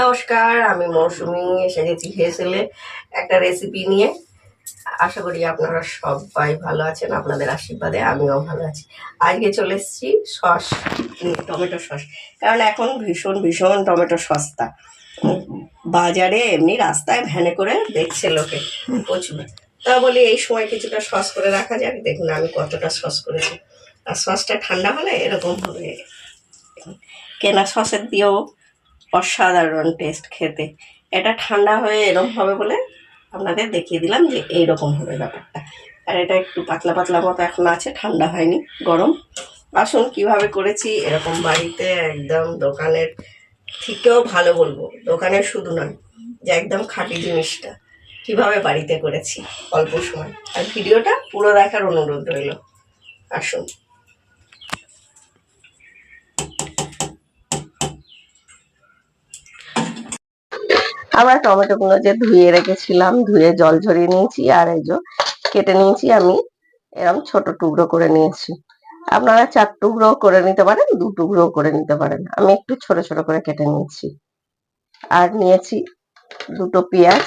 নমস্কার, আমি মৌসুমি এসে গেছি হেসেলে একটা রেসিপি নিয়ে। আশা করি আপনারা সবাই ভালো আছেন, আপনাদের আশীর্বাদে আমিও ভালো আছি। আজকে চলে এসেছি সস নিয়ে, টমেটো সস। কারণ এখন ভীষণ ভীষণ টমেটো সস্তা। বাজারে এমনি রাস্তায় ভ্যানে করে দেখছে লোকে প্রচুর। তা বলি এই সময় কিছুটা সস করে রাখা যাক। দেখুন আমি কতটা সস করেছি। আর সসটা ঠান্ডা হলে এরকম হবে। কেনা সসের দিয়েও অসাধারণ টেস্ট খেতে। এটা ঠান্ডা হয়ে এরকম হবে বলে আপনাদের দেখিয়ে দিলাম যে এইরকম হবে ব্যাপারটা। আর এটা একটু পাতলা পাতলা মতো এখন আছে, ঠান্ডা হয়নি, গরম। আসুন কিভাবে করেছি, এরকম বাড়িতে একদম দোকানের থেকেও ভালো বলবো, দোকানের শুধু নয়, যে একদম খাঁটি জিনিসটা কিভাবে বাড়িতে করেছি অল্প সময়। আর ভিডিওটা পুরো দেখার অনুরোধ রইল। আসুন। আবার টমেটোগুলো যে ধুয়ে রেখেছিলাম, ধুয়ে জল ঝরিয়ে নিয়েছি, আর এই যে কেটে নিয়েছি। আমি এরকম ছোট টুকরো করে নিয়েছি। আপনারা 4 টুকরো করে নিতে পারেন, 2 টুকরো করে নিতে পারেন। আমি একটু ছোট ছোট করে কেটে নিয়েছি। আর নিয়েছি 2টো পেঁয়াজ,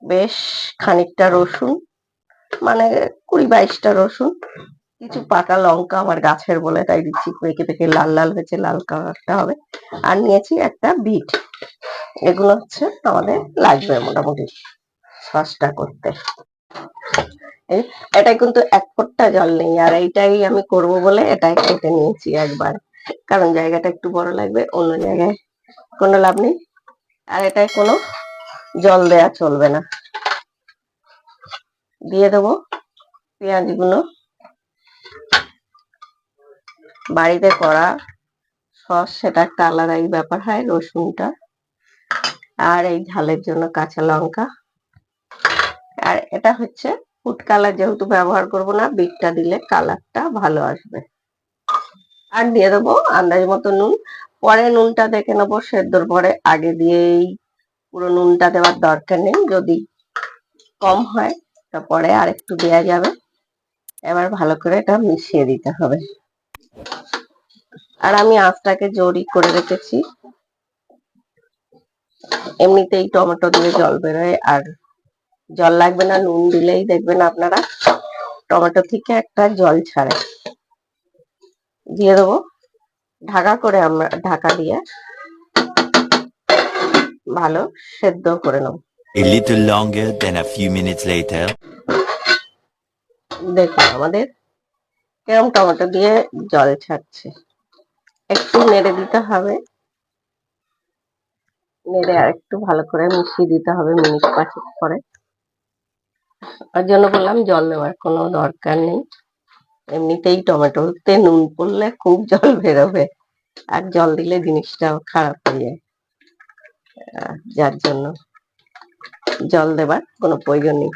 বেশ খানিকটা রসুন, মানে 20-22টা রসুন, কিছু পাকা লঙ্কা, আমার গাছের বলে তাই দিচ্ছি, পেকে পেকে লাল লাল হয়েছে, লাল কালারটা হবে। আর নিয়েছি একটা বিট। এগুলো হচ্ছে আমাদের লাগবে মোটামুটি সসটা করতে। এটাই কিন্তু 1 ফোঁটা জল নেই, আর এইটাই আমি করব বলে এটাই কেটে নিয়েছি একবার, কারণ জায়গাটা একটু বড় লাগবে, অন্য জায়গায় কোনো লাভ নেই। আর এটাই কোনো জল দেয়া চলবে না। দিয়ে দেবো পেঁয়াজগুলো। বাড়িতে করা সস সেটা একটা আলাদাই ব্যাপার হয়। রসুনটা, আর এই ঝালের জন্য কাঁচা লঙ্কা। আর এটা হচ্ছে ফুড কালার, যেহেতু ব্যবহার করব না, বিটটা দিলে কালারটা ভালো আসবে। আর দিয়ে দেবো আন্দাজ মতো নুন। পরে নুনটা দেখে নেবো সেদ্ধর পরে, আগে দিয়েই পুরো নুনটা দেওয়ার দরকার নেই। যদি কম হয় তারপরে আর একটু দেওয়া যাবে। এবার ভালো করে এটা মিশিয়ে দিতে হবে। আর আমি আঁচটাকে জোরই করে রেখেছি। এমনিতেই টমেটো দিয়ে জল বেরোয়, আর জল লাগবে না, নুন দিলেই দেখবেন আপনারা টমেটো থেকে একটা জল ছাড়ে। দিয়ে দেবো ঢাকা করে, আমরা ঢাকা দিয়ে ভালো সেদ্ধ করে নেব। A little longer than a few minutes later. দেখুন আমাদের কেরম টমেটো দিয়ে জল ছাড়ছে। একটু নেড়ে দিতে হবে, নেড়ে আর একটু ভালো করে মিশিয়ে দিতে হবে মিনিট 5 পরে। ওর জন্য বললাম জল দেওয়ার কোনো দরকার নেই। এমনিতেই টমেটোতে নুন পড়লে খুব জল বেরোবে, আর জল দিলে জিনিসটা খারাপ হয়ে যায়। যার জন্য জল দেবার কোনো প্রয়োজন নেই।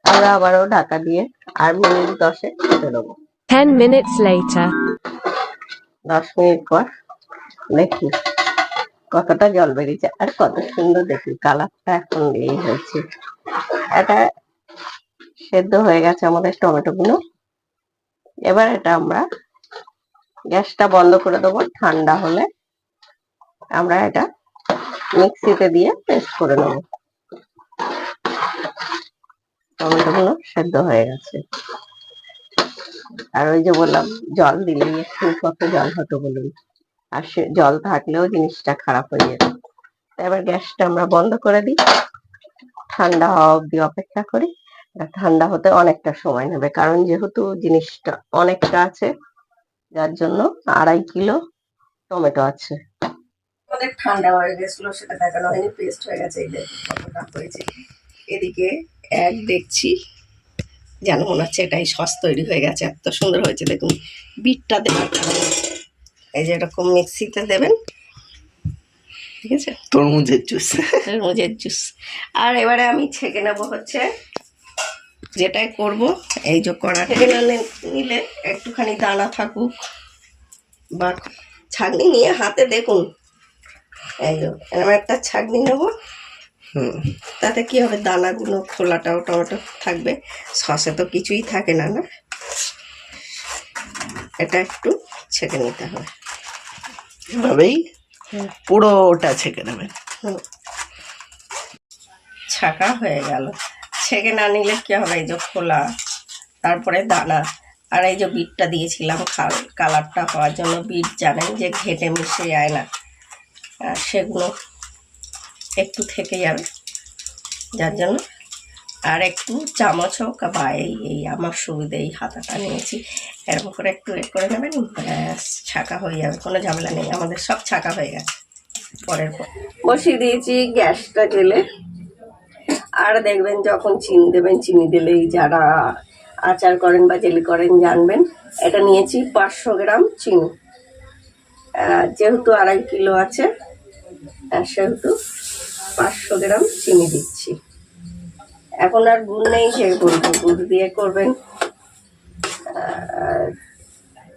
আমরা আবারও ঢাকা দিয়ে আর মিনিট 10 খেতে দেবো। 10 minutes later. 10 মিনিট পর দেখি কতটা জল বেরিয়েছে, আর কত সুন্দর দেখি কালারটা এখন এই হয়েছে। এটা সেদ্ধ হয়ে গেছে আমাদের টমেটো গুলো। এবার এটা আমরা গ্যাসটা বন্ধ করে দেবো। ঠান্ডা হলে আমরা এটা মিক্সিতে দিয়ে পেস্ট করে নেব। টমেটো গুলো সেদ্ধ হয়ে গেছে। আর ওই যে বললাম জল দিলেই একটু কত জল হতো বলুন, আর সে জল থাকলেও জিনিসটা খারাপ হয়ে যেত। এবার গ্যাসটা আমরা বন্ধ করে দিই, ঠান্ডা হওয়া অব্দি অপেক্ষা করি। ঠান্ডা হতে অনেকটা সময় নেবে, কারণ যেহেতু জিনিসটা অনেকটা আছে, যার জন্য 2.5 কিলো টমেটো আছে। আমাদের ঠান্ডা হয়ে গেছিল, সেটা দেখানো হয়নি, পেস্ট হয়ে গেছে। এই দেখুন কতটা হয়েছে। এদিকে এক দেখছি যেন মনে হচ্ছে এটাই সস তৈরি হয়ে গেছে, এত সুন্দর হয়েছে। দেখুন বিটটা দেওয়ার কারণে, এই যে এরকম মিক্সিতে দেবেন, ঠিক আছে, তরমুজের জুস। তরমুজের জুস। আর এবারে আমি ছেঁকে নেবো হচ্ছে যেটাই করব, এই যে কড়া থেকে না নিলে একটুখানি দানা থাকুক, বা ছাঁকনি নিয়ে হাতে দেখুন, এই যে এরকম একটা ছাঁকনি নেবো। তাতে কি হবে, দানাগুলো খোলাটাও টমেটো থাকবে। সসে তো কিছুই থাকে না, না? এটা একটু ছেঁকে নিতে হবে। এভাবেই পুরোটা ছেঁকে নেবেন। ছাকা হয়ে গেল। ছেঁকে না নিলে কি হবে, এই যে খোলা, তারপরে দানা, আর এই যে বিটটা দিয়েছিলাম কালারটা হওয়ার জন্য। বিট জানেন যে ঘেটে মিশে যায় না, আর সেগুলো একটু থেকে যাবে, যার জন্য আর একটু চামচ হোক বা এই আমার সুবিধে এই হাতাটা নিয়েছি, এরকম করে একটু করে নেবেন, ব্যাস ছাকা হয়ে যাবে, কোনো ঝামেলা নেই। আমাদের সব ছাকা হয়ে গেছে। পরের বসিয়ে দিয়েছি গ্যাসটা জেলে। আর দেখবেন যখন চিনি দেবেন, চিনি দিলেই যারা আচার করেন বা জেলি করেন জানবেন। এটা নিয়েছি 500 গ্রাম চিনি, যেহেতু 2.5 কিলো আছে সেহেতু 500 গ্রাম চিনি দিচ্ছি। এখন আর গুড় নেই, যে বলবো গুড় দিয়ে করবেন।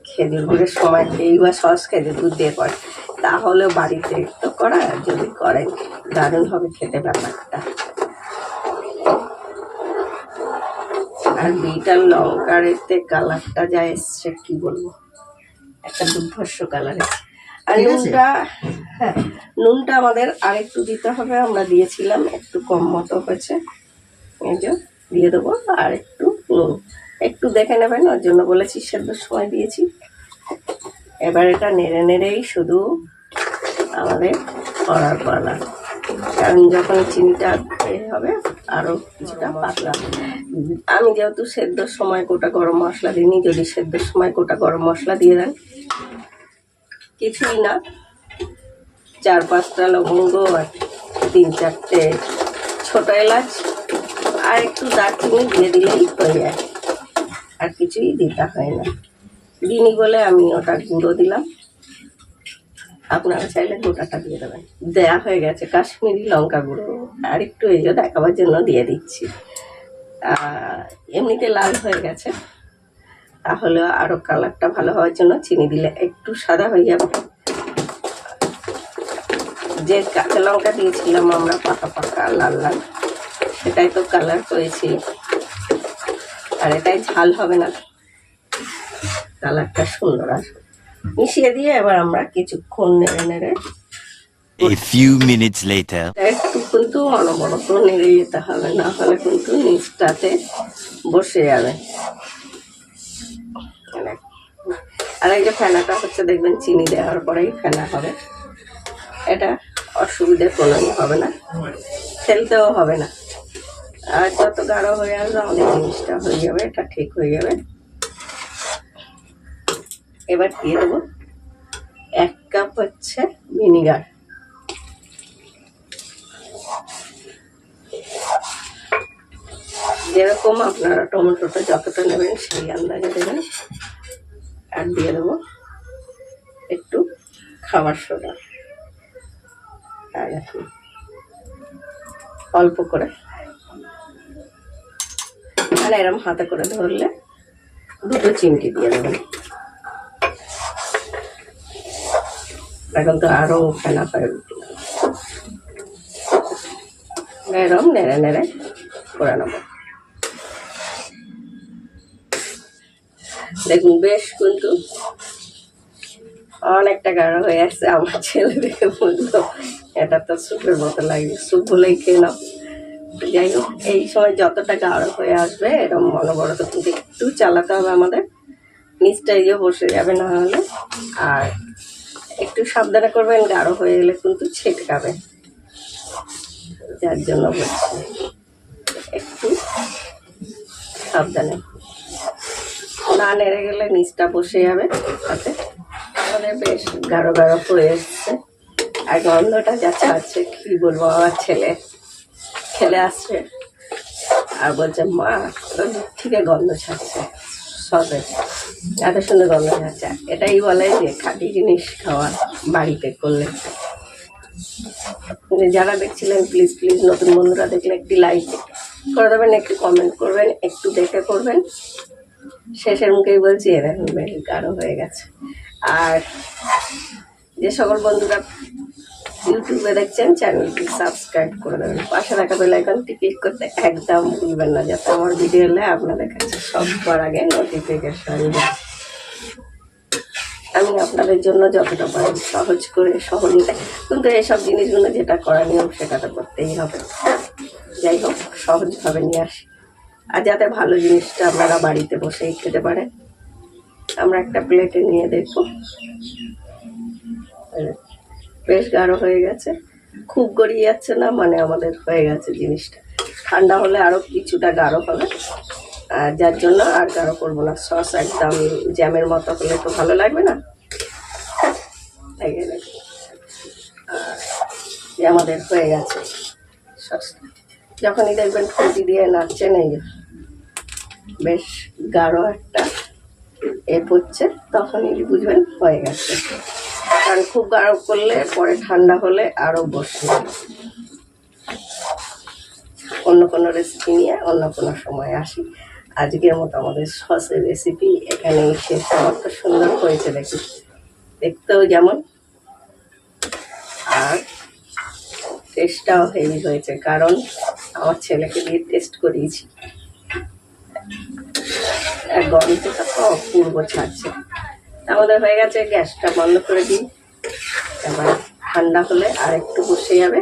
খেজুর গুড়ের সময় এই বা সস খেজুর গুড় দিয়ে করেন, তাহলেও বাড়িতে তো করা, যদি করেন দারুণ হবে খেতে ব্যাপারটা। আর বিট আর লঙ্কার এতে কালারটা যা এসছে কি বলবো, একটা দুর্ধর্ষ কালার এসছে। আর নুনটা, হ্যাঁ নুনটা আমাদের আর একটু দিতে হবে, আমরা দিয়েছিলাম একটু কম মতো হয়েছে, এই যে দিয়ে দেবো আর একটু নুন, একটু দেখে নেবেন, ওর জন্য বলেছি সেদ্ধর সময় দিয়েছি। এবার এটা নেড়ে নেড়েই শুধু আমাদের করার পালা, কারণ যখন চিনিটা হবে আরও কিছুটা পাতলা। আমি যেহেতু সেদ্ধর সময় গোটা গরম মশলা দিইনি, যদি সেদ্ধর সময় গোটা গরম মশলা দিয়ে দেন, কিছুই না, 4-5টা লবঙ্গ আর 3-4টে ছোটো এলাচ আর একটু দারচিনি দিয়ে দিলেই হয়ে যায়, আর কিছুই দিতে হয় না। দিইনি বলে আমি ওটা গুঁড়ো দিলাম, আপনারা চাইলে গোটাটা দিয়ে দেবেন। দেয়া হয়ে গেছে কাশ্মীরি লঙ্কা গুঁড়ো, আর একটু এই যে দেখাবার জন্য দিয়ে দিচ্ছি। এমনিতে লাল হয়ে গেছে, তাহলে আরও কালারটা ভালো হওয়ার জন্য চিনি দিলে একটু সাদা হয়ে যাবে। যে কাঁচা লঙ্কা দিয়েছিলাম আমরা পাকা পাকা লাল লাল, সেটাই তো কালার হয়েছিল, আর এটাই ঝাল হবে না, কালারটা সুন্দর আসবে। মিশিয়ে দিয়ে এবার আমরা কিছুক্ষণ নেড়ে নেড়ে, A few minutes later. একটু কিন্তু অনবরত নেড়ে যেতে হবে, না হলে কিন্তু নিচটাতে বসে যাবে। আর এই যে ফেনাটা হচ্ছে দেখবেন চিনি দেওয়ার পরেই ফেনা হবে, এটা অসুবিধে কোনোই হবে না, ফেলতেও হবে না। আর যত গাঢ় হয়ে আসবে আমাদের জিনিসটা হয়ে যাবে, এটা ঠিক হয়ে যাবে। এবার দিয়ে দেবো 1 কাপ হচ্ছে ভিনিগার। যেরকম আপনারা টমেটোটা যতটা নেবেন সেই আন্দাজে দেবেন। আর দিয়ে দেবো একটু খাবার সোডা, আর অল্প করে, মানে এরকম হাতে করে ধরলে 2টো চিমটি দিয়ে দেবেন। এখন তো আরও ফেনা হয়ে এরকম নেড়ে নেড়ে করে নেবো। দেখুন বেশ কিন্তু অনেকটা গাঢ় হয়ে আসছে। আমার ছেলে দেখে বললো এটা তো স্যুপের মতো লাগছে, স্যুপ বলেই খেয়ে নাও। যাই হোক, এই সময় যতটা গাঢ় হয়ে আসবে এরকম অনবরত কিন্তু একটু চালাতে হবে আমাদের, নিচটা এই যে বসে যাবে না হলে। আর একটু সাবধানে করবেন, গাঢ় হয়ে গেলে কিন্তু ছিটকাবে, যার জন্য বলছি একটু সাবধানে, না নেড়ে গেলে নিচটা বসে যাবে। তাতে আমাদের বেশ গাঢ় গাঢ় হয়ে এসছে, আর গন্ধটা যা ছাড়ছে কি বলবো। আমার ছেলে খেলে আসছে আর বলছে মা দূর থেকে গন্ধ ছাড়ছে, সবে এত সুন্দর গন্ধ ছাড়ছে। এটাই বলে যে খাঁটি জিনিস খাওয়া বাড়িতে করলে। যারা দেখছিলেন প্লিজ প্লিজ নতুন বন্ধুরা দেখলে একটি লাইক করে দেবেন, একটু কমেন্ট করবেন, একটু দেখে করবেন। শেষের মুখেই বলছি এরকম বেশ গাঢ় হয়ে গেছে। আর যে সকল বন্ধুরা ইউটিউবে দেখছেন চ্যানেলটি সাবস্ক্রাইব করে দেবেন, পাশে থাকা বেল আইকনটি ক্লিক করতে একদম ভুলবেন না, যাতে আমার ভিডিও এলে আপনাদের কাছে সবার আগে নোটিফিকেশন যায়। আমি আপনাদের জন্য যতটা পারি সহজ করে সহজে, কিন্তু এইসব জিনিসগুলো যেটা করা নিয়ম সেটা তো করতেই হবে। যাই হোক, সহজভাবে নিয়ে আসি, আর যাতে ভালো জিনিসটা আপনারা বাড়িতে বসেই খেতে পারেন। আমরা একটা প্লেটে নিয়ে দেখব। বেশ গাঢ় হয়ে গেছে, খুব গড়িয়ে যাচ্ছে না, মানে আমাদের হয়ে গেছে জিনিসটা। ঠান্ডা হলে আরও কিছুটা গাঢ় হবে, আর যার জন্য আর গাঢ় করবো না। সস একদম জ্যামের মতো হলে তো ভালো লাগবে না, তাই আমাদের হয়ে গেছে সসটা। যখনই দেখবেন খুঁটি দিয়ে নাড়ছেন, এই যে বেশ গাঢ় একটা হচ্ছে, তখনই বুঝবেন হয়ে গেছে। কারণ খুব গাঢ় করলে পরে ঠান্ডা হলে আরও বসবে। অন্য কোনো রেসিপি নিয়ে অন্য কোনো সময় আসি। আজকের মতো আমাদের সসের রেসিপি এখানেই শেষ। কত সুন্দর হয়েছে দেখি, দেখতেও যেমন, আর টেস্টটাও হেভি হয়েছে, কারণ আমার ছেলেকে দিয়ে টেস্ট করিয়েছি। গন্ধটা তো অপূর্ব ছাড়ছে। আমাদের হয়ে গেছে, গ্যাসটা বন্ধ করে দিই। এবার ঠান্ডা হলে আর একটু বসে যাবে।